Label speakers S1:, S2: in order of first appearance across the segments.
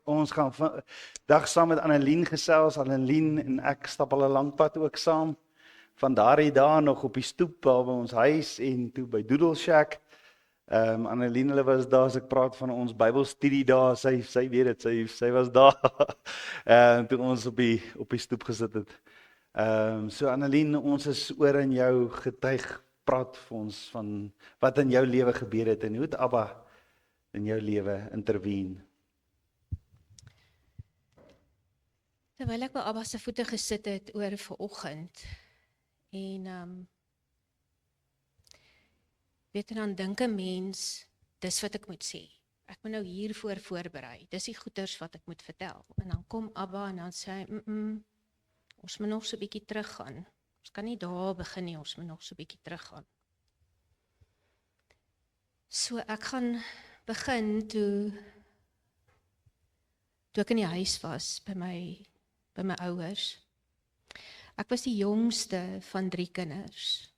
S1: Ons gaan vandag saam met Annelien gesels. Annelien en ek stap al 'n lang pad ook saam. Van daardie dae nog op die stoep by ons huis en toe by Doodle Shack. Annelien, hulle was daar as ek praat van ons Bybelstudie daar. Sy weet dit, sy was daar. Toe ons op die stoep gesit het. So Annelien, ons is oor in jou getuig, praat vir ons van wat in jou lewe gebeur het en hoe het Abba in jou lewe intervene.
S2: Terwyl ek by Abba se voete gesit het oor vanoggend en weet en dan dink 'n mens, dis wat ek moet sê. Ek moet nou hiervoor voorberei. Dis die goeters wat ek moet vertel. En dan kom Abba en dan sê hy, ons moet nog so 'n bietjie teruggaan. Ons kan nie daar begin nie, ons moet nog so 'n bietjie teruggaan. So ek gaan begin toe ek in die huis was by my ouers. Ek was die jongste van 3 kinders.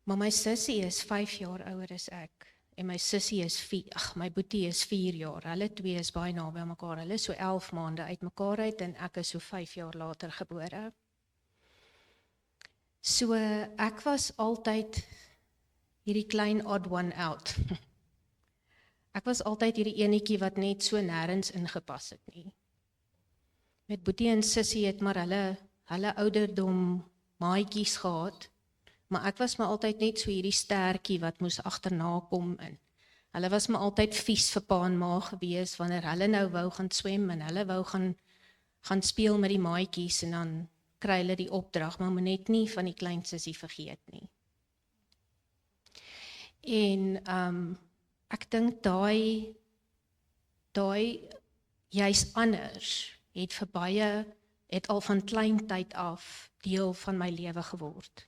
S2: Maar my sussie is 5 jaar ouer as ek en my sussie is my boetie is 4 jaar. Hulle twee is baie naby aan mekaar. Hulle is so 11 maande uit mekaar uit en ek is so 5 jaar later gebore. So ek was altyd hierdie klein odd one out. Ek was altyd hierdie enetjie wat net so nêrens ingepas het nie. Met boetie en sussie het maar hulle ouderdom maatjies gehad, maar ek was maar altyd net so hierdie stertjie wat moes agterna kom in. Hulle was maar altyd vies vir pa en ma gewees wanneer hulle nou wou gaan swem en hulle wou gaan speel met die maatjies en dan kry hulle die opdrag, maar moet net nie van die klein sussie vergeet nie. En ek dink daai juis anders het al van klein tyd af deel van my lewe geword.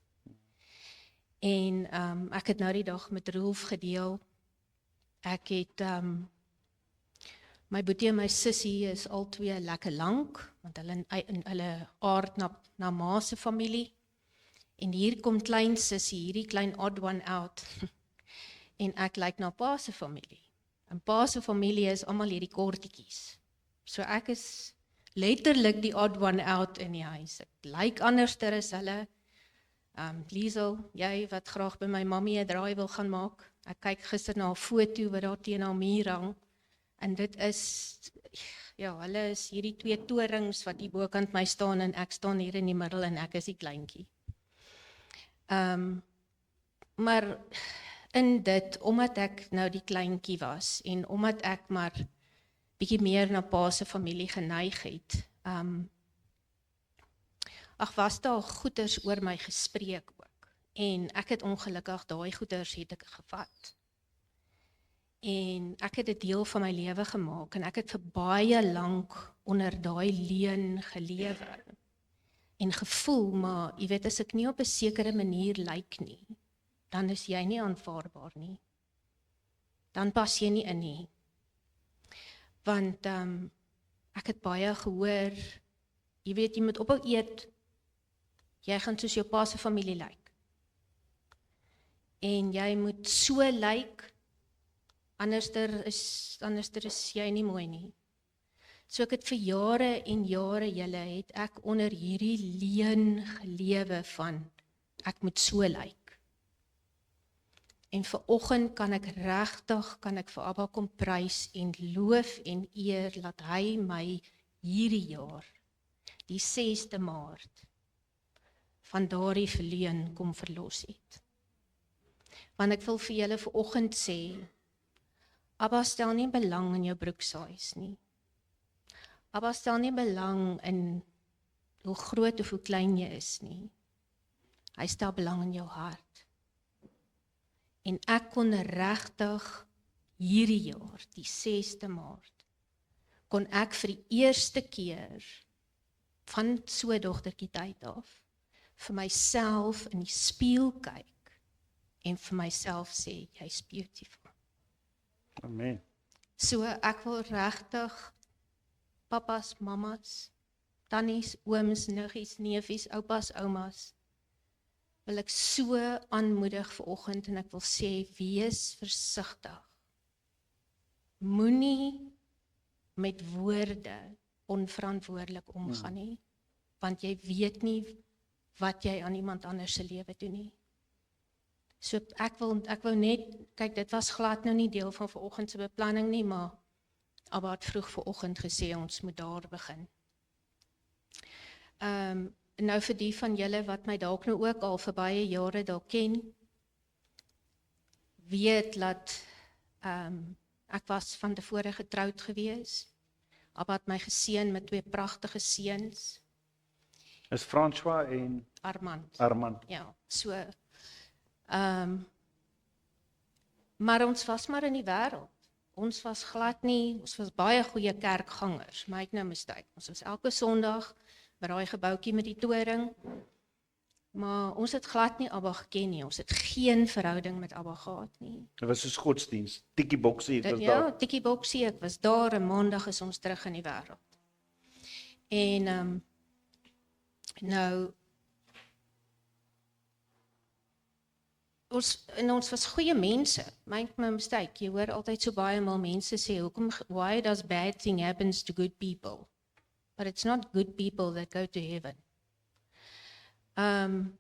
S2: En ek het nou die dag met Rolf gedeel. Ek het my boetie en my sussie is albei lekker lank, want hulle aard na ma se familie. En hier kom klein sussie, hierdie klein odd one out. En ek lyk na pa se familie. En pa se familie is almal hierdie kortetjies. So ek is letterlik die odd one out in die huis. Ek lyk anderster as hulle. Liesel, jy wat graag by my mammie 'n draai wil gaan maak. Ek kyk gister na 'n foto wat daar teen haar muur hang. En dit is, ja, hulle is hierdie 2 torings wat hier bokant my staan en ek staan hier in die middel en ek is die kleintjie. Maar in dit, omdat ek nou die kleintjie was en omdat ek maar bietjie meer na pa se familie geneig het, was daar goeters oor my gespreek ook. En ek het ongelukkig daai goeters het ek gevat. En ek het 'n deel van my lewe gemaak en ek het vir baie lank onder daai leuen gelewe. En gevoel, maar jy weet, as ek nie op 'n sekere manier lyk nie, dan is jy nie aanvaarbaar nie. Dan pas jy nie in nie. Want ek het baie gehoor, jy weet, jy moet ophou eet, jy gaan soos jou pa se familie lyk. En jy moet so lyk, anderster is jy nie mooi nie. So ek het vir jare en jare het ek onder hierdie leuen gelewe van, ek moet so lyk. En vanoggend kan ek vir Abba kom prys en loof en eer, dat hy my hierdie jaar, die 6de Maart, van daardie verleuen kom verlos het. Want ek wil vir julle vanoggend sê, Abba stel nie belang in jou broeksaais nie. Abba stel nie belang in hoe groot of hoe klein jy is nie. Hy stel belang in jou hart. En ek kon regtig hierdie jaar, die 6de Maart, kon ek vir die eerste keer van so 'n dogtertjie tyd af vir myself in die spieël kyk en vir myself sê, jy's beautiful.
S1: Amen.
S2: So ek wil regtig papas, mamas, tannies, ooms, niggies, neefies, oupas, oumas, wil ek so aanmoedig vanoggend en ek wil sê, wees versigtig. Moenie met woorde onverantwoordelik omgaan nie, want jy weet nie wat jy aan iemand anders se lewe doen nie. So ek wou net, kyk, dit was glad nou nie deel van vanoggend se beplanning nie, maar Abba het vroeg vanoggend gesê ons moet daar begin. Nou vir die van julle wat my dalk nou ook al vir baie jare daar ken, weet dat ek was van tevore getroud gewees. Abba het my geseën met 2 pragtige seuns,
S1: Is François en
S2: Armand. Ja, so. Maar ons was maar in die wêreld. Ons was glad nie, ons was baie goeie kerkgangers, make no mistake. Ons was elke Sondag by daai gebouetjie met die toring. Maar ons het glad nie Abba geken nie. Ons het geen verhouding met Abba gehad nie.
S1: Dit was soos godsdienst, tikkie boksie, was
S2: Ja,
S1: daar.
S2: tikkie boksie, ek was daar en Maandag is ons terug in die wêreld. En nou ons was goeie mense. Make no mistake, jy hoor altyd so baie maal mense sê, why does bad thing happens to good people? But it's not good people that go to heaven.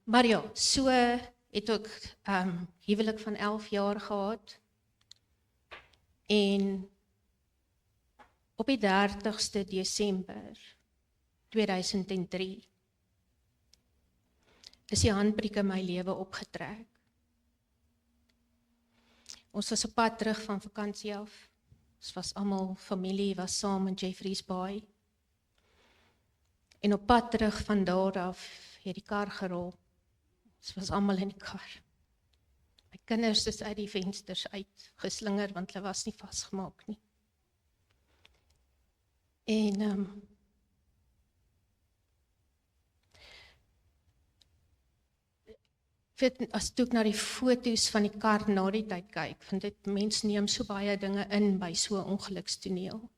S2: Maar ja, so het ek huwelik van 11 jaar gehad. En op die 30ste Desember 2003 is die handbriek in my lewe opgetrek. Ons was op pad terug van vakansie af. Ons was almal familie, was saam in Jeffreys Bay. En op pad terug van daar af het die kar gerol. Ons was almal in die kar. My kinders is uit die vensters uitgeslinger want hulle was nie vasgemaak nie. En as ek na die foto's van die kar na die tyd kyk, want dit mens neem so baie dinge in by so 'n ongelukstoneel.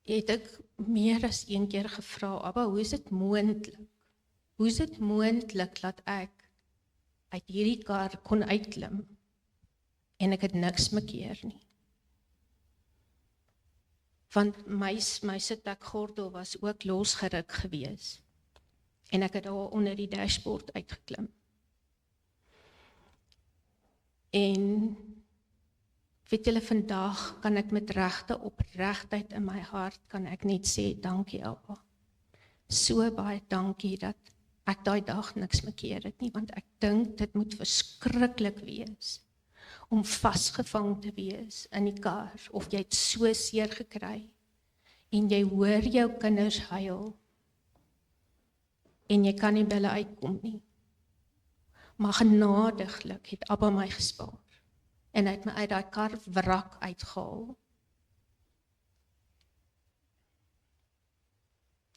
S2: Het ek meer as een keer gevra, Abba, hoe is dit moontlik? Hoe is dit moontlik dat ek uit hierdie kar kon uitklim en ek het niks mekeer nie? Want my sitbekgordel was ook losgeruk gewees. En ek het daar onder die dashboard uitgeklim. En weet julle, vandag kan ek met regte opregtheid in my hart, kan ek net sê, dankie Abba. So baie dankie dat ek daai dag niks mekeer het nie, want ek dink dit moet verskriklik wees, om vasgevang te wees in die kar, of jy het so seer gekry, en jy hoor jou kinders huil, en jy kan nie by hulle uitkom nie. Maar genadiglik het Abba my gespaar. En hy het my uit daai kar wrak uitgehaal.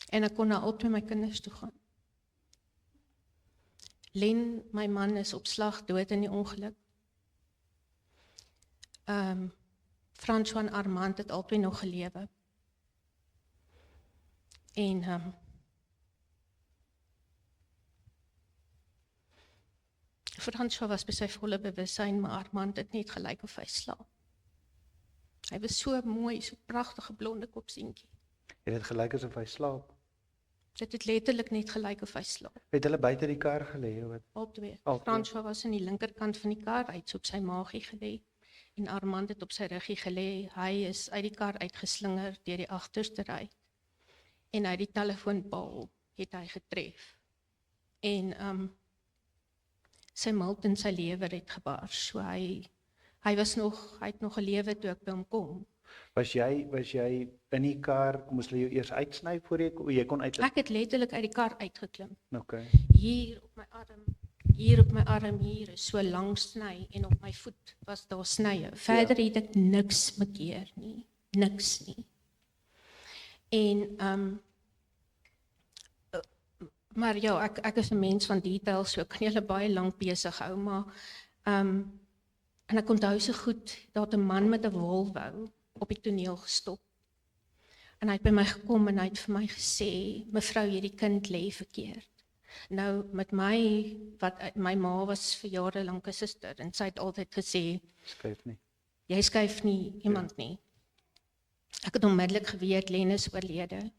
S2: En ek kon na op met my kinders toe gaan. Len, my man, is op slag dood in die ongeluk. François en Armand het albei nog gelewe. En François was by sy volle bewussyn, maar Armand het net gelyk of hy slaap. Hy was so mooi, so pragtige blonde kopseentjie.
S1: Het dit gelyk asof hy slaap?
S2: Dit het letterlik net gelyk of hy slaap.
S1: Het hulle buite die kar gelê? Wat?
S2: Albei.
S1: Albei.
S2: François was aan die linkerkant van die kar, hy het so op sy maagie gelê. En Armand het op sy ruggie gelê. Hy is uit die kar uitgeslinger deur die agterste ry. En uit die telefoonpaal het hy getref. En sy milt in sy lewer het gebars. So hy het nog gelewe toe ek by hom kom.
S1: Was jy in die kar, moes hulle jou eers uitsny voor jy kon uit?
S2: Ek het letterlik uit die kar uitgeklim.
S1: Okay.
S2: Hier op my arm, hier is so lang sny en op my voet was daar snye. Verder het ek niks mekeer nie. Niks nie. En maar ja, ek is 'n mens van detail, so ek kan julle baie lank besig hou, maar en ek onthou so goed, daar het 'n man met 'n wolwou op die toneel gestop. En hy het by my gekom en hy het vir my gesê, mevrou, hierdie kind lê verkeerd. Nou met my ma was vir jare lank 'n suster en sy het altyd gesê,
S1: Skryf nie.
S2: jy skuif nie iemand nie. Ek het onmiddellik geweet, Len is oorlede.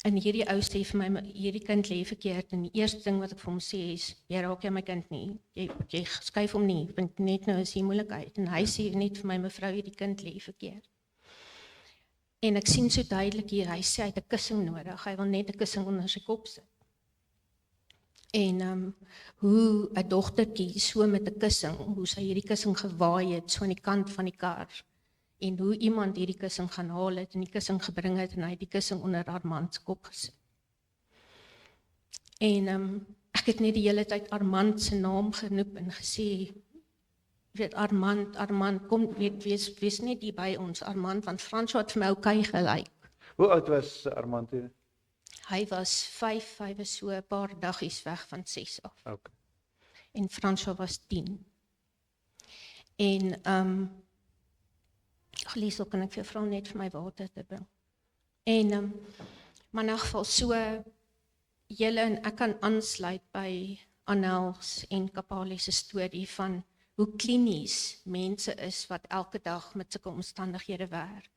S2: En hierdie ou sê vir my, hierdie kind lê verkeerd, en die eerste ding wat ek vir hom sê is, jy raak jy my kind nie, jy skuif hom nie, want net nou is hier moeilikheid, en hy sê net vir my, mevrou, hierdie kind lê verkeerd. En ek sien so duidelik hier, hy sê hy het 'n kussing nodig, hy wil net 'n kussing onder sy kop sit. En hoe 'n dogtertjie so met 'n kussing, hoe sy hierdie kussing gewaai het, so aan die kant van die kar, en hoe iemand hierdie kussing gaan haal het, en die kussing gebring het, en hy het die kussing onder Armand se kop gesit. En ek het net die hele tyd Armand se naam genoem en gesê, weet Armand, kom, wees net hier by ons, Armand, want François het vir my okay gelyk.
S1: Hoe oud was Armand toe?
S2: Hy was 5, hy was so 'n paar daggies weg van 6 af.
S1: Okay.
S2: En François was 10. En Liesel, kan ek vir jou vra net vir my water te bring? En maar in 'n geval so, julle en ek kan aansluit by Annels en Kapali se storie van hoe klinies mense is wat elke dag met sulke omstandighede werk.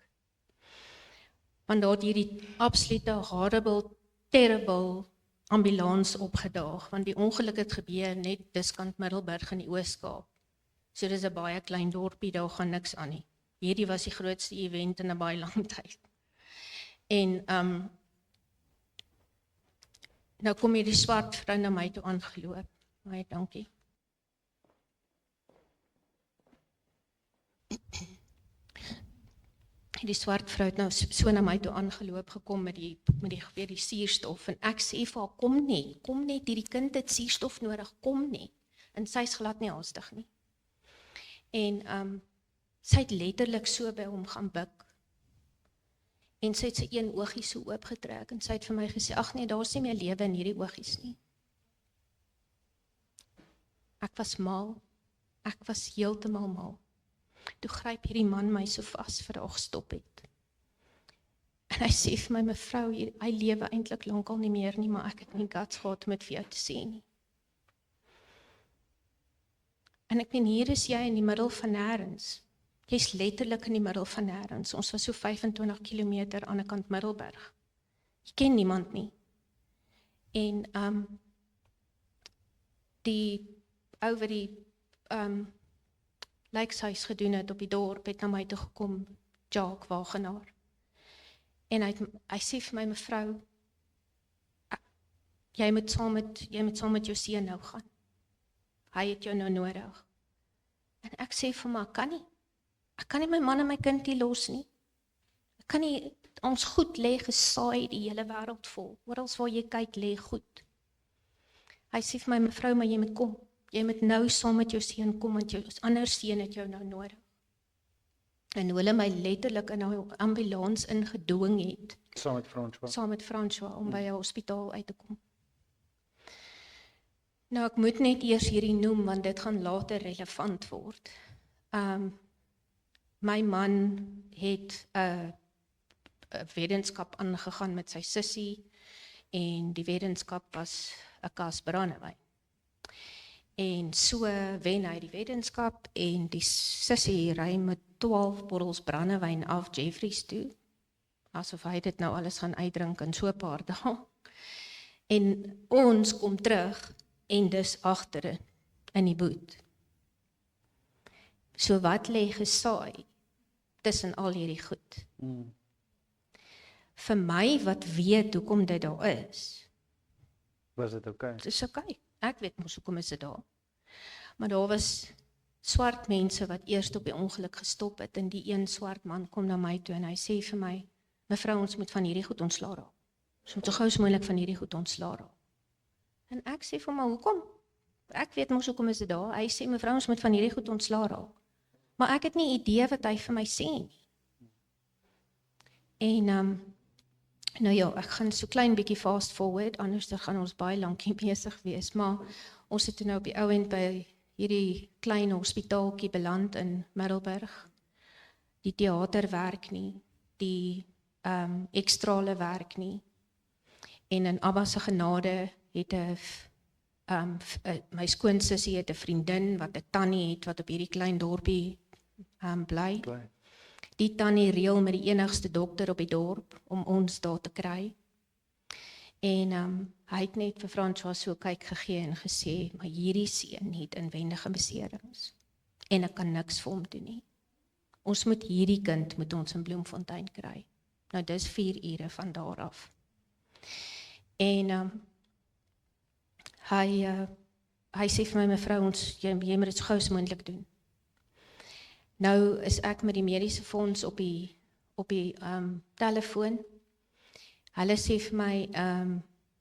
S2: Want daar het hierdie absolute horrible, terrible ambulans opgedaag, want die ongeluk het gebeur net diskant Middelburg in die Oos-Kaap. So dis 'n baie klein dorpie, daar gaan niks aan nie. Hierdie was die grootste event in 'n baie lang tyd. En nou kom hierdie swart vrou na my toe aangeloop. Baie dankie. Die swart vrou het nou so na my toe aangeloop gekom met die suurstof, en ek sê vir haar, kom net, hierdie kind het suurstof nodig, kom net. En sy is glad nie haastig nie. En sy het letterlik so by hom gaan buk. En sy het sy een oogie so oopgetrek, en sy het vir my gesê, ag nee, daar is nie meer lewe in hierdie oogies nie. Ek was mal, ek was heeltemal mal. Toe gryp hierdie man my so vas vir haar gestop het. En hy sê vir my, mevrou, hy lewe eintlik lankal nie meer nie, maar ek het nie guts gehad om dit vir jou te sê nie. En ek meen, hier is jy in die middel van nêrens. Jy's letterlik in die middel van nêrens. Ons was so 25 kilometer aan die kant Middelburg. Jy ken niemand nie. En die ou wat die lijkshuis gedoen het op die dorp, het na my toe gekom, Jacques Wagenaar. En hy sê vir my, mevrou, jy moet saam met jou seun nou gaan. Hy het jou nou nodig. En ek sê vir my, ek kan nie my man en my kind hier los nie. Ek kan nie, ons goed lê gesaai die hele wêreld vol. Oral waar jy kyk, lê goed. Hy sê vir my, mevrou, maar jy moet kom. Jy moet nou saam met jou seun kom, want jou ander seun het jou nou nodig. En hulle my letterlik in 'n ambulans ingedwing het. Saam met François, om by 'n hospitaal uit te kom. Nou, ek moet net eers hierdie noem, want dit gaan later relevant word. My man het 'n wetenskap aangegaan met sy sussie, en die wetenskap was 'n kas brandewyn. En so wen hy die wetenskap, en die sussie ry met 12 bottels brandewyn af Jeffries toe, asof hy dit nou alles gaan uitdrink in so 'n paar dae. En ons kom terug, en dis agter in die boet. So wat lê gesaai tussen al hierdie goed? Vir my wat weet hoekom dit daar is,
S1: was dit okay?
S2: Dit is okay. Ek weet mos hoekom is dit daar. Maar daar was swart mense wat eers op die ongeluk gestop het, en die een swart man kom na my toe en hy sê vir my, mevrou, ons moet van hierdie goed ontslaa raak. Ons moet so gou as moontlik van hierdie goed ontslaa raak. En ek sê vir my, hoekom? Ek weet mos hoekom is dit daar. Hy sê, mevrou, ons moet van hierdie goed ontslaa raak. Maar ek het nie idee wat hy vir my sê nie. En nou ja, ek gaan so klein bietjie fast forward, anders dan gaan ons baie lankie besig wees, maar ons het nou op die ou end by hierdie klein hospitaaltjie beland in Middelburg. Die teater werk nie, die ekstrale werk nie, en in Abba se genade het 'n My skoonsussie het 'n vriendin wat 'n tannie het wat op hierdie klein dorpie bly.
S1: Klein.
S2: Die tannie reël met die enigste dokter op die dorp om ons daar te kry. En hy het net vir François so kyk gegee en gesê, maar hierdie seun het inwendige beserings en ek kan niks vir hom doen nie. Ons moet hierdie kind moet ons in Bloemfontein kry. Nou dis 4 ure van daar af. En hy sê vir my, mevrou, jy moet dit so gou as moontlik doen. Nou is ek met die mediese fonds op die telefoon. Hulle sê vir my,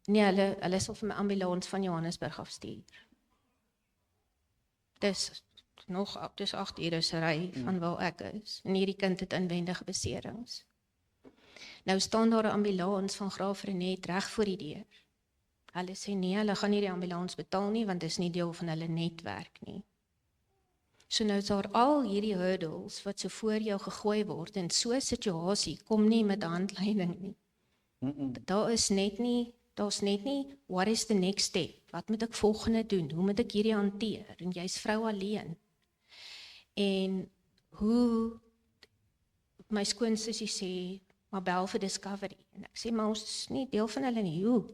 S2: nee, hulle sal vir my ambulans van Johannesburg afstuur. Dis 8 ure se ry van waar ek is. En hierdie kind het inwendige beserings. Nou staan daar 'n ambulans van Graaf Reinet reg voor die deur. Hulle sê nee, hulle gaan nie die ambulans betaal nie, want dit is nie deel van hulle netwerk nie. So nou is daar al hierdie hurdles wat so voor jou gegooi word, en so 'n situasie kom nie met handleiding nie. Daar's net nie, what is the next step? Wat moet ek volgende doen? Hoe moet ek hierdie hanteer? En jy's vrou alleen. En hoe, my skoonsussie sê, maar bel vir Discovery. En ek sê, maar ons is nie deel van hulle nie. Hoe?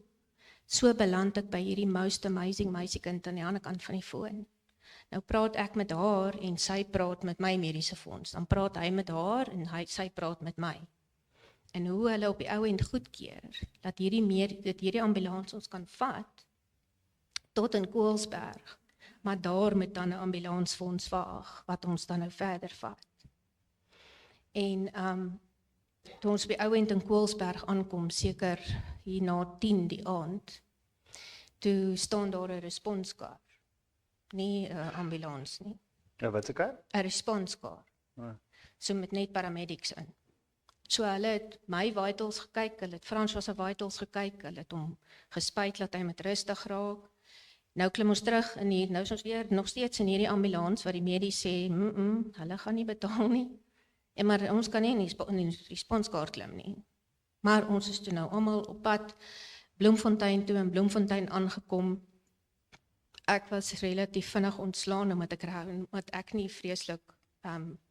S2: So beland ek by hierdie most amazing meisiekind aan die ander kant van die foon. Nou praat ek met haar en sy praat met my mediese fonds. Dan praat hy met haar en sy praat met my. En hoe hulle op die ou end goedkeur, dat hierdie ambulans ons kan vat, tot in Koelsberg, maar daar moet dan 'n ambulansfonds wag, wat ons dan nou verder vat. En toe ons by ou end in Koelsberg aankom, seker hier na 10 die aand, toe staan daar 'n responskar, nie 'n ambulans nie.
S1: Ja, wat se kar?
S2: 'n responskar. So met net paramedics in. So hulle het my vitals gekyk, hulle het François se vitals gekyk, hulle het hom gespuit laat hy met rustig raak. Nou klim ons terug in hier, nou is ons weer nog steeds in hierdie ambulans wat die medies sê, hulle gaan nie betaal nie. En maar ons kan nie in die responskaart klim nie. Maar ons is toe nou almal op pad Bloemfontein toe, en Bloemfontein aangekom. Ek was relatief vinnig ontslaan omdat ek nie vreeslik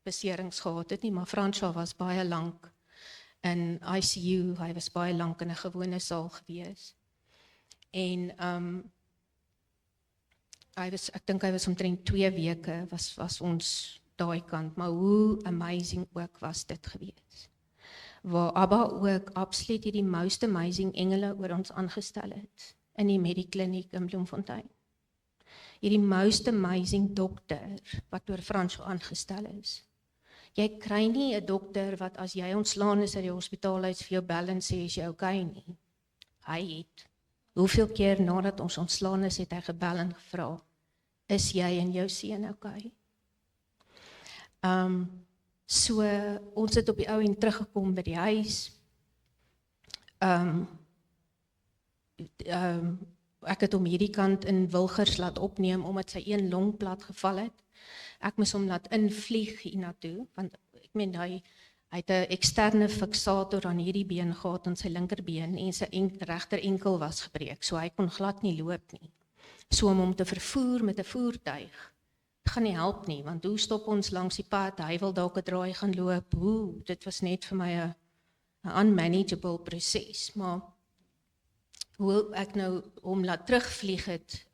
S2: beserings gehad het nie, maar François was baie lank in ICU, hy was baie lank in 'n gewone saal gewees. En ek dink hy was omtrent 2 weke was ons daai kant, maar hoe amazing ook was dit gewees. Waar Abba ook absoluut hierdie most amazing engele oor ons aangestel het in die Medikliniek in Bloemfontein. Hierdie most amazing dokter wat oor François aangestel is. Jy kry nie 'n dokter wat as jy ontslaan is uit die hospitaal uit vir jou bel en sê is jy okay nie. Hy het hoeveel keer nadat ons ontslaan is, het hy gebel en gevra, is jy en jou seun okay? So ons het op die ou end teruggekom by die huis. Ek het hom hierdie kant in Wilgers laat opneem, omdat sy een long plat geval het. Ek moes hom laat invlieg hiernatoe, want ek meen hy het 'n eksterne fiksator aan hierdie been gehad, aan sy linkerbeen, en sy regter enkel was gebreek, so hy kon glad nie loop nie. So om hom te vervoer met 'n voertuig, gaan nie help nie, want hoe stop ons langs die pad, hy wil dalk 'n draai gaan loop, dit was net vir my 'n unmanageable proses, maar hoe ek nou hom laat terugvlieg het,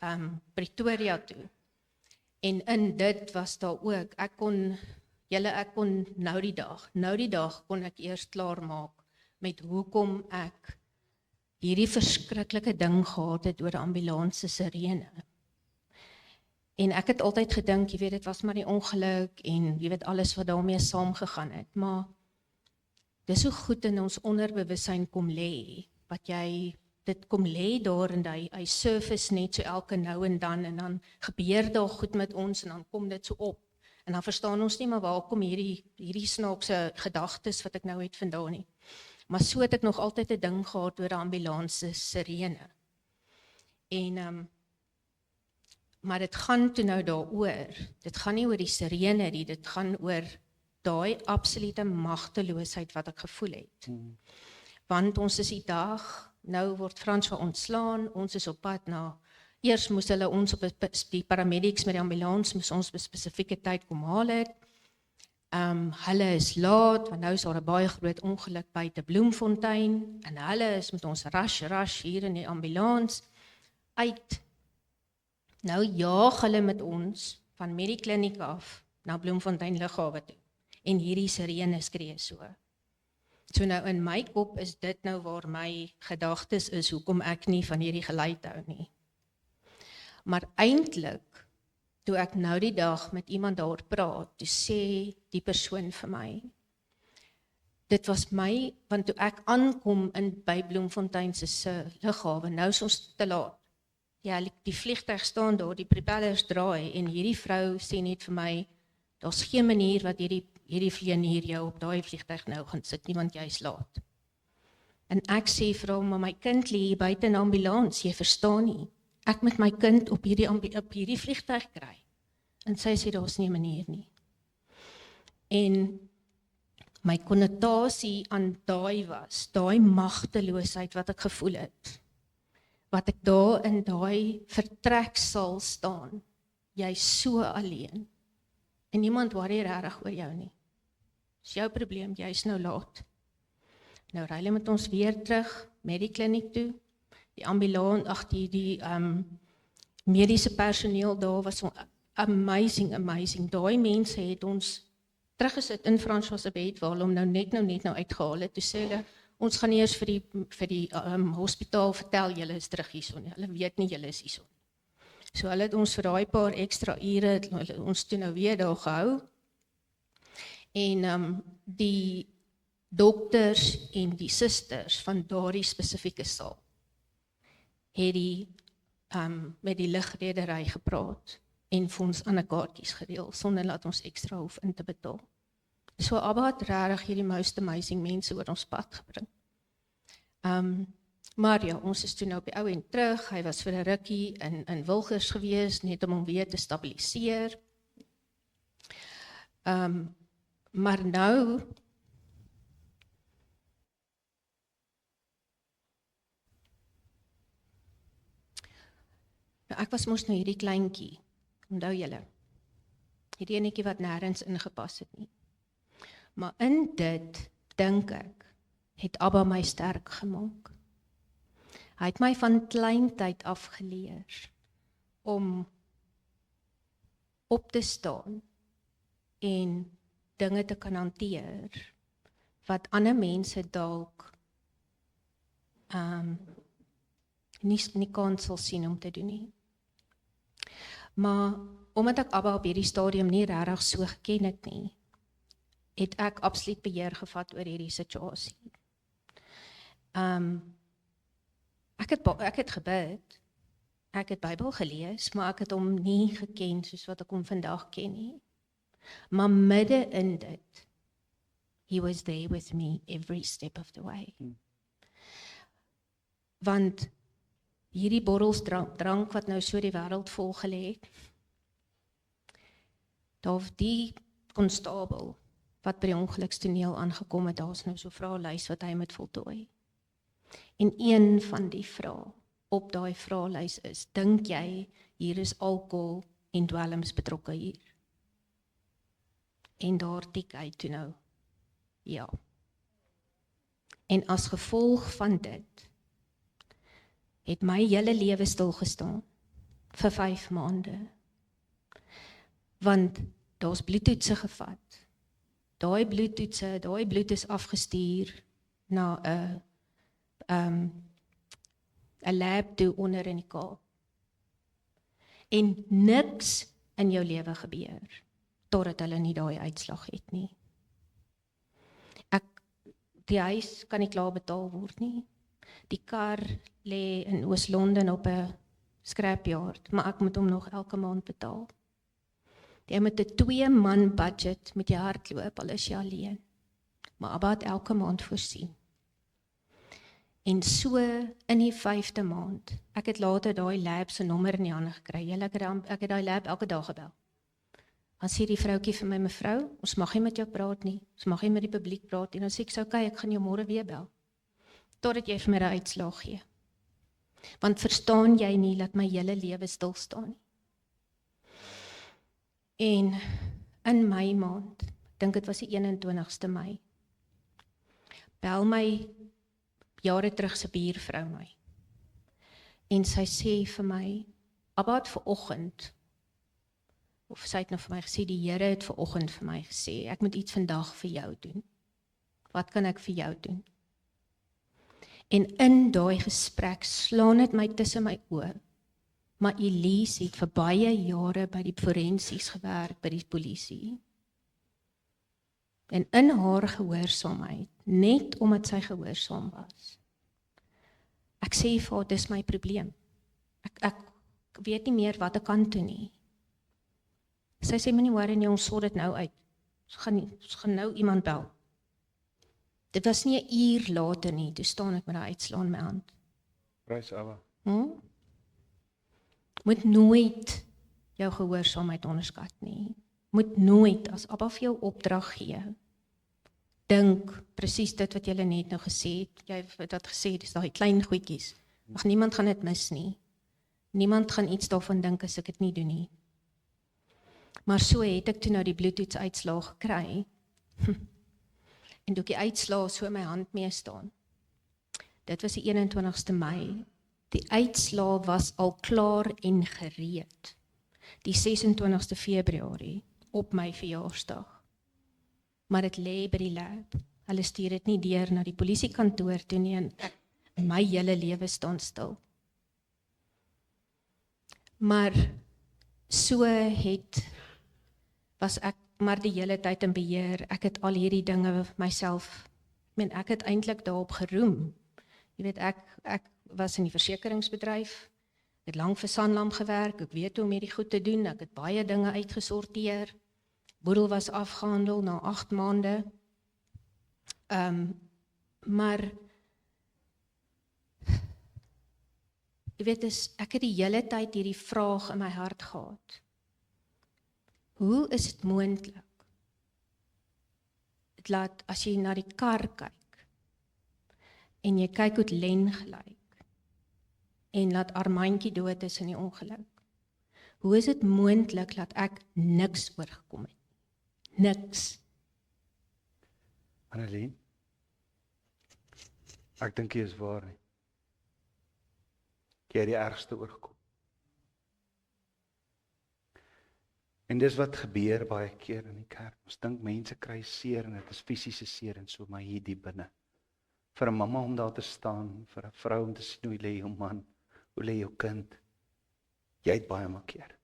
S2: Pretoria toe, en in dit was daar ook, ek kon nou die dag kon ek eers klaar maak met hoekom ek hierdie verskriklike ding gehad het oor 'n ambulans se sirene. En ek het altyd gedink, jy weet, dit was maar die ongeluk en jy weet alles wat daarmee saamgegaan het, maar dis so goed in ons onderbewussyn kom lê, wat jy dit kom lê daar en hy surface net so elke nou en dan gebeur daar goed met ons en dan kom dit so op. En dan verstaan ons nie, maar waar kom hierdie snaakse gedagtes wat ek nou het vandaan nie. Maar so het ek nog altyd 'n ding gehad oor 'n ambulans se sirene. En maar dit gaan toe nou daaroor. Dit gaan nie oor die sirene nie, dit gaan oor daai absolute magteloosheid wat ek gevoel het. Want ons is die dag, nou word François ontslaan, ons is op pad na eers moes hulle ons op die paramedics met die ambulans moes ons op 'n spesifieke tyd kom haal het. Hulle is laat, want nou is daar 'n baie groot ongeluk buite Bloemfontein, en hulle is met ons rush hier in die ambulans uit. Nou jaag hulle met ons van Medikliniek af na Bloemfontein lughawe toe, en hierdie sirene skree so. So nou in my kop is dit nou waar my gedagtes is, hoekom ek nie van hierdie geluid hou nie. Maar eintlik, toe ek nou die dag met iemand daar praat, toe sê die persoon vir my, dit was my, want toe ek aankom by Bloemfontein se lughawe, nou is ons te laat. Ja, die vliegtuig staan daar, die propellers draai, en hierdie vrou sê net vir my, daar's geen manier wat hierdie vlieënier jou op daai vliegtuig nou gaan sit nie, want jy is laat. En ek sê vir hom, maar my kind lê hier buite in 'n ambulans, jy verstaan nie. Ek moet my kind op hierdie vliegtuig kry. En sy sê, daar's nie 'n manier nie. En my konnotasie aan daai magteloosheid wat ek gevoel het, wat ek daar in daai vertreksaal staan, jy's so alleen, en niemand worry regtig oor jou nie. Dis jou probleem, jy's nou laat. Nou ry hulle met ons weer terug, Medikliniek toe, die ambulans, die mediese personeel daar was amazing. Daai mense het ons teruggesit in François se bed, waar hulle hom net nou uitgehaal het. Toe sê hulle, ons gaan nie eers vir die hospitaal vertel, julle is terug hierson nie. Hulle weet nie, julle is hierson. So hulle het ons vir daai paar ekstra ure, ons toe nou weer daar gehou. En die dokters en die susters van daardie spesifieke saal het met die lugredery gepraat en vir ons ander kaartjies gedeel, sonder dat ons ekstra hoef in te betaal. So Abba het regtig hierdie most amazing mense oor ons pad gebring. Maar ja, ons is toe nou op die ou end terug, hy was vir 'n rukkie in Wilgers gewees, net om hom weer te stabiliseer. Maar nou, ek was mos nou hierdie kleintjie, onthou julle, hierdie enetjie wat nêrens ingepas het nie. Maar in dit, dink ek, het Abba my sterk gemaak. Hy het my van kleintyd af geleer om op te staan en dinge te kan hanteer wat ander mense dalk nie kans sal sien om te doen nie. Maar omdat ek Abba op hierdie stadium nie regtig so geken het nie, het ek absoluut beheer gevat oor hierdie situasie. Ek het gebid, ek het Bybel gelees, maar ek het hom nie geken soos wat ek hom vandag ken nie. Maar midde in dit, he was there with me every step of the way. Want hierdie borrels drank wat nou so die wêreld vol gelê het, daar die konstabel wat by die ongelukstoneel aangekom het, daar's nou so 'n vraelys wat hy moet voltooi. En een van die vrae op daai vraelys is, dink jy hier is alkohol en dwelms betrokke hier? En daar tik hy toe nou, ja. En as gevolg van dit, het my hele lewe stilgestaan vir 5 maande. Want daar's bloedtoetse gevat. Daai bloed is afgestuur na 'n lab toe onder in die Kaap. En niks in jou lewe gebeur totdat hulle nie daai uitslag het nie. Die huis kan nie klaar betaal word nie. Die kar lê in Oos-London op 'n scrapyard, maar ek moet hom nog elke maand betaal. Jy moet 'n 2-man budget met jy hardloop, al is jy alleen. Maar Abba het elke maand voorsien. En so in die 5de maand, ek het later daai lab se nommer in die hande gekry. Ek het daai lab elke dag gebel. Dan sê die vroutjie vir my, mevrou, ons mag nie met jou praat nie, ons mag nie met die publiek praat nie. Dan sê ek, okay, ek gaan jou môre weer bel, totdat jy vir my die uitslag gee. Want verstaan jy nie dat my hele lewe stil staan nie. En in my maand, dink dit was die 21ste Mei, bel my jare terug se buurvrou my. En sy sê vir my, Abba het vanoggend, of sy het nou vir my gesê, die Here het vanoggend vir my gesê, ek moet iets vandag vir jou doen. Wat kan ek vir jou doen? En in daai gesprek slaan dit my tussen my oë. Maar Elise het vir baie jare by die forensies gewerk, by die polisie. En in haar gehoorsaamheid, net omdat sy gehoorsaam was. Ek sê vir haar, dis my probleem. Ek weet nie meer wat ek kan doen nie. Sy sê, moenie worry nie, ons sort dit nou uit. Ons gaan nou iemand bel. Dit was nie 'n uur later nie, toe staan ek met daai uitslaan in my hand.
S1: Prys Abba.
S2: Moet nooit jou gehoorsaamheid onderskat nie. Moet nooit, as Abba vir jou opdrag gee, dink presies dit wat jy net nou gesê het. Jy het dat gesê, dis daai klein goedjies. Ag, niemand gaan dit mis nie. Niemand gaan iets daarvan dink as ek dit nie doen nie. Maar so het ek toe nou die bloedtoetsuitslae gekry. En toe ek die uitslae so in my hand mee staan. Dit was die 21ste Mei. Die uitslae was al klaar en gereed. Die 26ste Februarie op my verjaarsdag. Maar dit lê by die lab. Hulle stuur dit nie deur na die polisiekantoor toe nie en my hele lewe staan stil. Maar so was ek maar die hele tyd in beheer. Ek het al hierdie dinge myself, ek het eintlik daarop geroem. Jy weet, ek was in die versekeringsbedryf, ek het lank vir Sanlam gewerk, ek weet hoe om hierdie goed te doen, ek het baie dinge uitgesorteer, boedel was afgehandel na 8 maande, maar jy weet, ek het die hele tyd hierdie vraag in my hart gehad. Hoe is dit moontlik? Laat as jy na die kar kyk en jy kyk hoe dit Len gelyk en laat Armandjie dood is in die ongeluk. Hoe is dit moontlik dat ek niks oorgekom het? Niks.
S1: Annelien, ek dink jy is waar nie. Jy het die ergste oorgekom. En dis wat gebeur baie keer in die kerk. Ons dink mense kry seer en dit is fisiese seer en so, maar hier diep binne. Vir 'n mamma om daar te staan, vir 'n vrou om te sien hoe lê jou man, hoe lê jou kind. Jy het baie makkeer.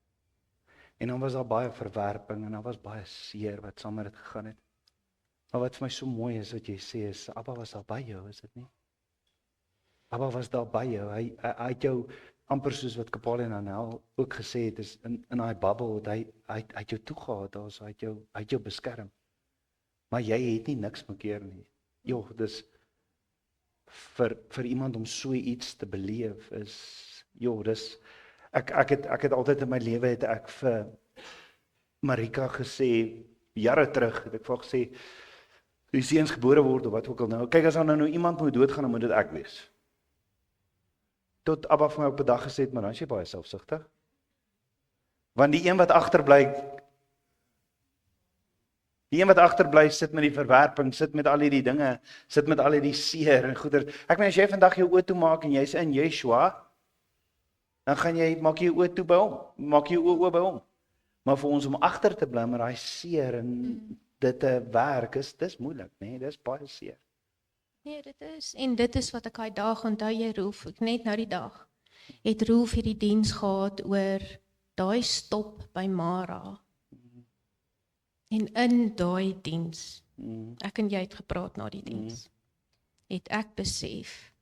S1: En dan was daar baie verwerping en daar was baie seer wat saam met dit gegaan het. Maar wat vir my so mooi is wat jy sê is, Abba was daar by jou, is dit nie? Abba was daar by jou. Hy het jou amper soos wat Kapale en Anel ook gesê het, is in daai bubble, hy het jou toegehaat, hy het jou beskerm. Maar jy het nie niks makkeer nie. Jo, dis vir iemand om so iets te beleef is, ek het altyd in my lewe het ek vir Marika gesê, jare terug, het ek vir haar gesê, die seuns gebore word of wat ook al nou, kyk as nou iemand moet doodgaan, dan moet dit ek wees. Tot Abba vir my op 'n dag gesê het, maar dan is jy baie selfsugtig. Want die een wat agterbly sit met die verwerping, sit met al hierdie dinge, sit met al hierdie seer en goeder. Ek meen as jy vandag jou oë toe maak en jy's in Yeshua, dan maak jy jou oë toe by hom, maak jy jou oë by hom. Maar vir ons om agter te bly met daai seer en dit te werk dis moeilik, nee, dis baie seer.
S2: Nee, dit is wat ek daai dag onthou jy Roelf, ek net nou die dag, het Roelf hierdie diens gehad oor daai stop by Mara. En in daai diens, ek en jy het gepraat na die diens, het ek besef,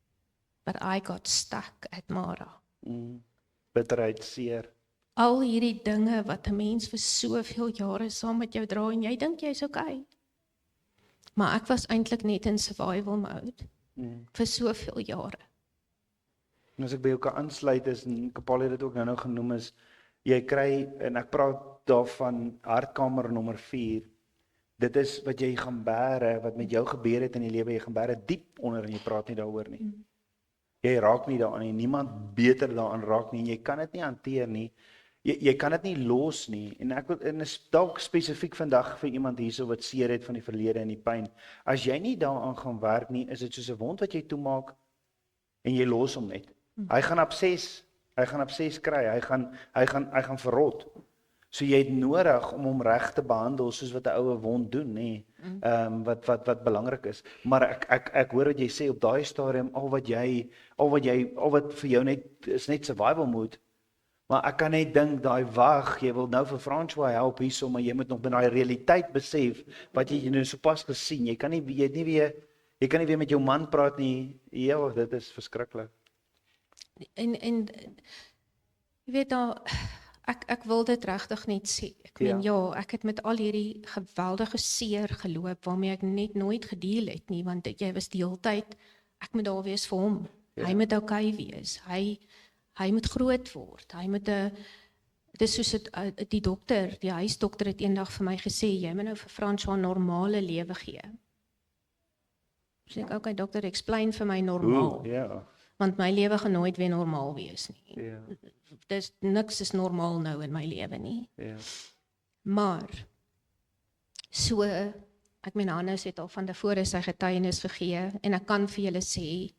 S2: but I got stuck at Mara.
S1: Bitterheid, seer.
S2: Al hierdie dinge wat 'n mens vir soveel jare saam met jou dra en jy dink jy's okay. Maar ek was eintlik net in survival mode vir soveel jare.
S1: En as ek by jou kan aansluit is, en Kapale het dit ook nou genoem is, jy kry, en ek praat daarvan hartkamer nommer 4, dit is wat jy gaan bære, wat met jou gebeur het in die lewe, jy gaan bære diep onder en jy praat nie daaroor nie. Jy raak nie daaraan nie, niemand beter daaraan raak nie, en jy kan dit nie hanteer nie. Jy kan dit nie los nie. En is dalk spesifiek vandag vir iemand hierso wat seer het van die verlede en die pyn. As jy nie daaraan gaan werk nie, is dit soos 'n wond wat jy toemaak en jy los hom net. Hy gaan abses kry, hy gaan verrot. So jy het nodig om hom reg te behandel soos wat 'n oue wond doen, nê. Wat belangrik is. Maar ek hoor wat jy sê op daai stadium, al wat vir jou net is net survival mode. Maar ek kan net dink daai wag, jy wil nou vir François help hierso, maar jy moet nog met daai realiteit besef wat jy nou sopas gesien. Jy kan nie weer met jou man praat nie. Ja, dit is verskriklik.
S2: En jy weet daar ek wil dit regtig net sê. Ek meen ja, ek het met al hierdie geweldige seer geloop waarmee ek net nooit gedeel het nie, want jy was die hele tyd, ek moet daar wees vir hom. Ja. Hy moet okay wees. Hy moet groot word. Hy moet dit is soos die dokter, die huisdokter het eendag vir my gesê, jy moet nou vir François 'n normale lewe gee. So ek okay, dokter, explain vir my normaal.
S1: Ja.
S2: Want my lewe gaan nooit weer normaal wees nie.
S1: Ja.
S2: Dis niks is normaal nou in my lewe nie.
S1: Ja.
S2: Maar so ek meen Hannes het al van tevore sy getuienis gegee en ek kan vir julle sê,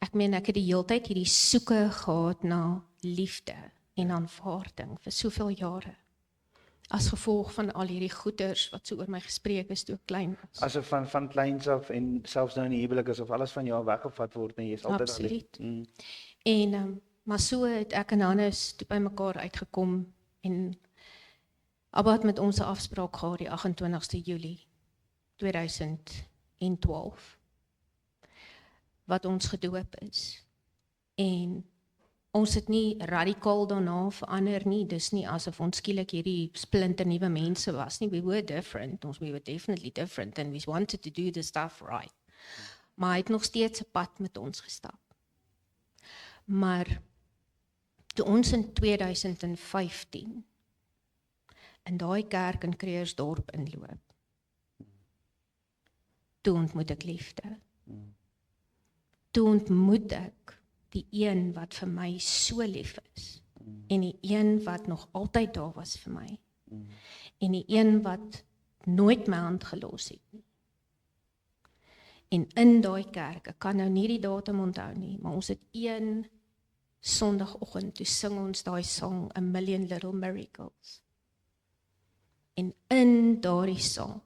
S2: ek meen ek het die hele tyd hierdie soeke gehad na liefde en aanvaarding vir soveel jare. As gevolg van al hierdie goeters wat so oor my gespreek is toe ek klein was.
S1: Asof van kleins af en selfs nou in die huwelik asof alles van jou weggevat word en jy is altyd
S2: Absoluut. En maar so het ek en Hannes toe by mekaar uitgekom en Abba het met ons 'n afspraak gehad die 28ste Julie 2012 wat ons gedoop is. En ons het nie radikaal daarna verander nie, dis nie asof ons skielik hierdie splinter nuwe mense was nie. We were different, we were definitely different and we wanted to do the stuff right. Maar hy het nog steeds 'n pad met ons gestap. Maar toe ons in 2015 in daai kerk in Creersdorp inloop, toe ontmoet ek liefde. Toe ontmoet ek die een wat vir my so lief is, en die een wat nog altyd daar was vir my, en die een wat nooit my hand gelos het nie. En in daai kerk, ek kan nou nie die datum onthou nie, maar ons het een Sondagoggend, toe sing ons daai sang, A Million Little Miracles. En in daardie sang,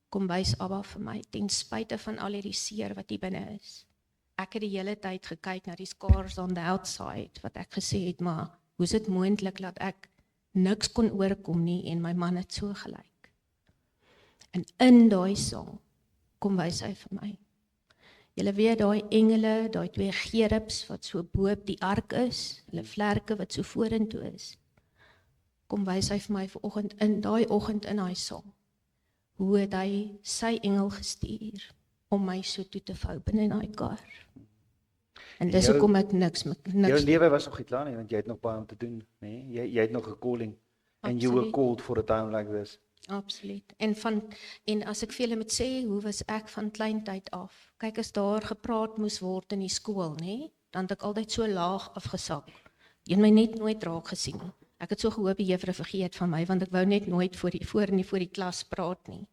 S2: kom wys Abba vir my, ten spyte van al hierdie seer wat hier binne is. Ek het die hele tyd gekyk na die scars on the outside, wat ek gesê het, maar hoe is dit moontlik dat ek niks kon oorkom nie, en my man het so gelyk. En in daai sang, kom wys hy vir my. Julle weet daai engele, daai twee gerubs wat so bo op die ark is, hulle vlerke wat so vorentoe is. Kom wys hy vir my vanoggend in daai oggend in daai sang. Hoe het hy sy engel gestuur om my so toe te vou binne in daai kar. En dis hoekom ek niks.
S1: Jou lewe was nog nie klaar nie, want jy het nog baie om te doen, nê? Jy het nog 'n calling. And you were called for a time like this.
S2: Absoluut. En as ek vir julle moet sê, hoe was ek van kleintyd af? Kyk, as daar gepraat moes word in die skool, nê, dan het ek altyd so laag afgesak. Jy het my net nooit raak gesien. Ek het so gehoop die juffrou vergeet van my, want ek wou net nooit voor die klas praat nie.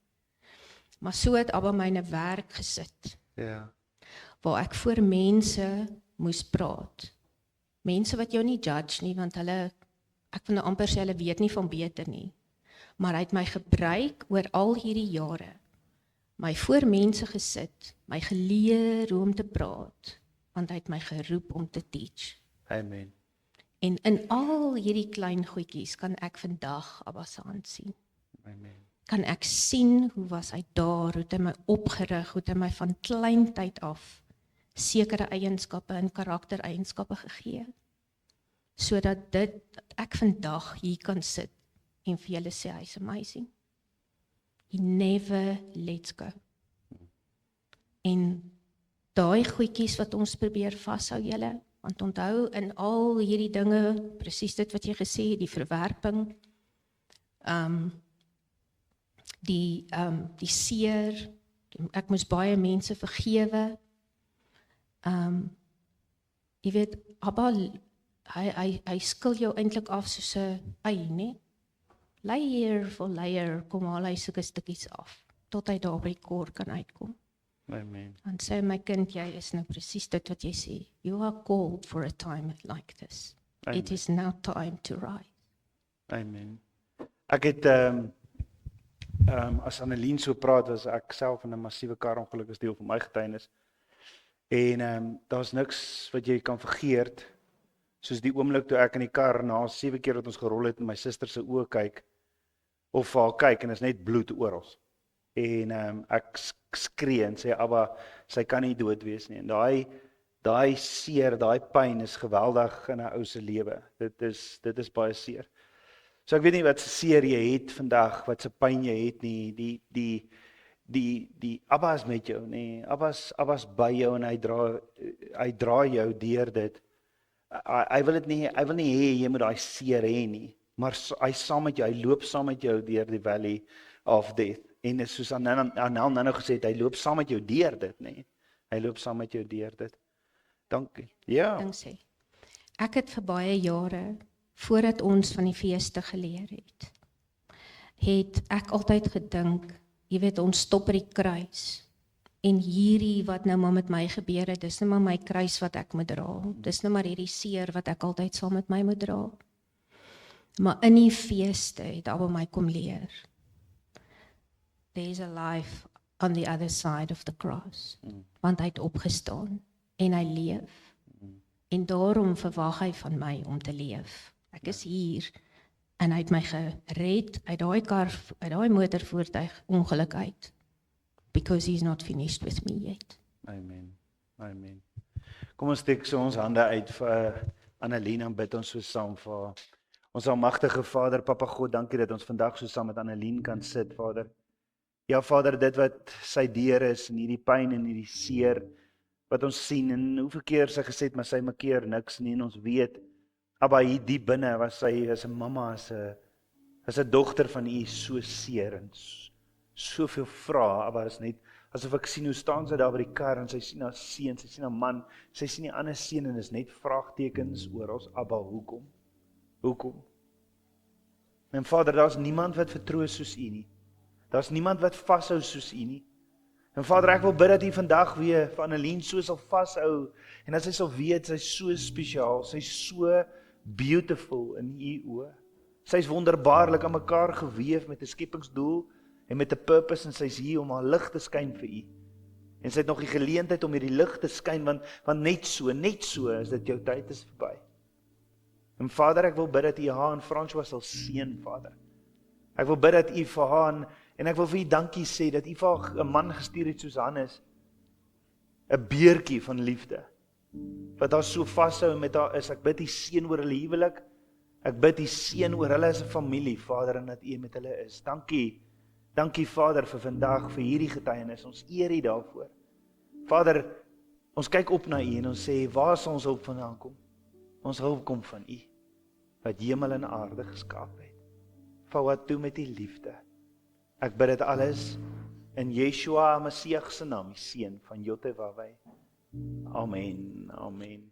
S2: Maar so het Abba my in 'n werk gesit.
S1: Ja.
S2: Waar ek voor mense moes praat. Mense wat jou nie judge nie, want ek wil nou amper sê, hulle weet nie van beter nie. Maar hy het my gebruik oor al hierdie jare. My voor mense gesit, my geleer hoe om te praat, want hy het my geroep om te teach.
S1: Amen.
S2: En in al hierdie klein goedjies kan ek vandag Abba se hand sien.
S1: Amen.
S2: Kan ek sien hoe was hy daar, hoe het hy my opgerig, hoe het hy my van kleintyd af sekere eienskappe en karaktereienskappe gegee, sodat ek vandag hier kan sit en vir julle sê, hy's amazing. He never lets go. En daai goedjies wat ons probeer vashou julle, want onthou in al hierdie dinge, presies dit wat jy gesê het, die verwerping, die seer, ek moes baie mense vergewe, Jy weet, Abba, hy skil jou eintlik af soos 'n ei, né? Layer vir layer kom al hy sulke stukkies af, tot hy daar by die kor kan uitkom.
S1: Amen.
S2: En sê my kind, jy is nou presies dit wat jy sê. You are called for a time like this.
S1: Amen.
S2: It is now time to rise.
S1: Amen. Ek het as Annelien so praat, was ek self in 'n massiewe karongeluk as deel van my getuienis. En daar's niks wat jy kan vergeet, soos die oomblik toe ek in die kar na 7 keer wat ons gerol het in my suster se oë kyk, of vir haar kyk en is net bloed oral. En ek skree en sê, Abba, sy kan nie dood wees nie. En daai seer, daai pyn is geweldig in 'n ou se lewe. Dit is baie seer. So ek weet nie wat se seer jy het vandag, wat se pyn jy het nie. Die Abba is met jou, nee. Abba's by jou en hy dra jou deur dit. Hy wil nie hê jy moet daai seer hê nie, maar hy saam met jou, hy loop saam met jou deur die valley of death. En is soos Annel nou gesê het, hy loop saam met jou deur dit, nee. Hy loop saam met jou deur dit. Dankie. Ja.
S2: Ding sê. Ek het vir baie jare, voordat ons van die feeste geleer het ek altyd gedink, jy weet, ons stop by die kruis. En hierdie wat nou maar met my gebeur het, dis nou maar my kruis wat ek moet dra. Dis nou maar hierdie seer wat ek altyd saam met my moet dra. Maar in die feeste het Abba my kom leer. There's a life on the other side of the cross. Want hy het opgestaan en hy leef. En daarom verwag hy van my om te leef. Ek is hier en hy het my gered uit daai motorvoertuig ongeluk uit. Because he's not finished with me yet.
S1: Amen. Amen. Kom ons steek so ons hande uit vir Annelien en bid ons so saam vir ons almagtige Vader, Papa God, dankie dat ons vandag so saam met Annelien kan sit, Vader. Ja, Vader, dit wat sy deur is en hierdie pyn en hierdie seer wat ons sien en hoeveel keer sy gesê het, maar sy maak keer niks nie en ons weet, Abba, hier diep binne was sy as 'n mamma, as 'n dogter van U so seer en soveel vrae, Abba, is net asof ek sien hoe staan sy daar by die kar en sy sien haar seun, sy sien haar man, sy sien die ander seun en is net vraagtekens oor ons, Abba, hoekom? Hoekom? En Vader, daar's niemand wat vertroos soos U nie. Daar's niemand wat vashou soos U nie. En Vader, ek wil bid dat U vandag weer vir Annelien so sal vashou en dat sy sal weet sy's so spesiaal, sy's so beautiful in U oë. Sy's wonderbaarlik aan mekaar geweef met 'n skepingsdoel en met 'n purpose en sy's hier om haar lig te skyn vir U. En sy het nog die geleentheid om hierdie lig te skyn want net so is dit jou tyd is verby. En Vader, ek wil bid dat U haar en François sal seën, Vader. Ek wil bid dat U vir haar en ek wil vir U dankie sê dat U vir haar 'n man gestuur het soos Hannes. 'n beertjie van liefde. Wat haar so vashou met haar is. Ek bid U seën oor hulle huwelik. Ek bid U seën oor hulle as 'n familie, Vader, en dat U met hulle is. Dankie. Dankie Vader vir vandag, vir hierdie getuienis. Ons eer U daarvoor. Vader, ons kyk op na U en ons sê, waar sal ons hulp vandaan kom? Ons hulp kom van U, wat hemel en aarde geskaap het. Vou wat toe met U liefde. Ek bid dit alles in Yeshua Messias se naam, die seun van Jotewawei. Amen. Amen.